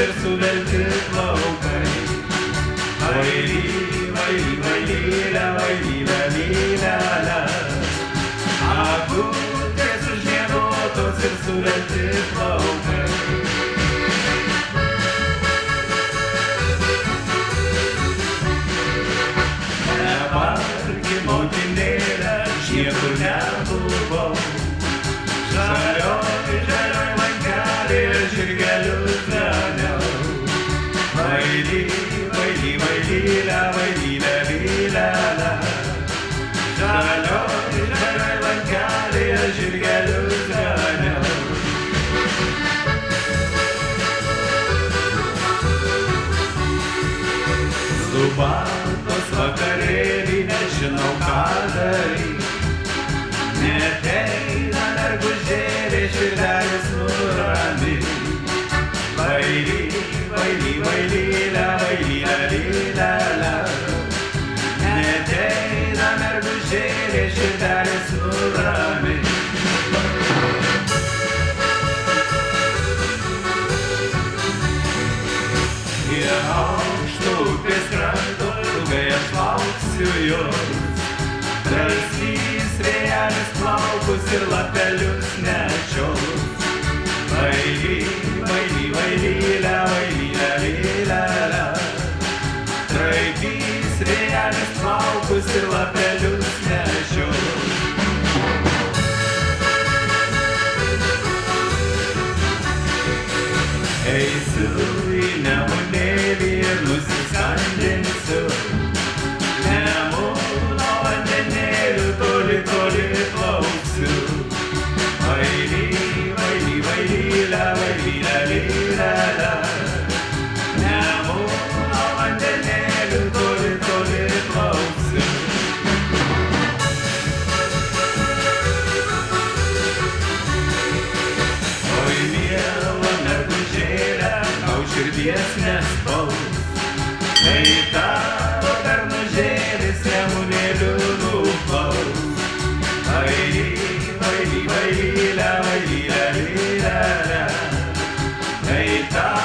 ir suvelti plaukai. Vaily, vaily, vailylė, vailylė, lylelė. Akutės užmiegotos ir suvelti plaukai. Neparki motinėlė, aš niekur nebuvau. Žalioj lankelį žirgelius ganiau. Vaily, vaily, vailylė, vailylė, lylelė. Žalioj lankelį žirgelius ganiau. Subaltos vakarėlį, nežinau ką daryt. Neateina mergužėlė, širdelis nuramint. Vaily, vaily, vailylė, vailylė, lylelė. Neateina mergužėlė, širdelis nuramint. Prie aukšto upės kranto ilgai aš lauksiu jos. Draskys vėjelis plaukus ir lapelius nešios. Vaily, vaily, vailylė, vailylė, lylelė. Draskys vėjelis plaukus ir lapelius nešios. Eisiu į Nemunėlį ir nusiskandinsiu. Nemuno vandenėliu toli, toli plauksiu. Vaily, vaily, vailylė, vailylė, lylelė. Nemuno vandenėliu toli, toli plauksiu. Oi, miela mergužėlė, tau širdies nespaus. Kai tavo bernužėlis Nemunėliu nuplaus. Vaily, vaily, vailylė, vailylė, lylelė. Kai tavo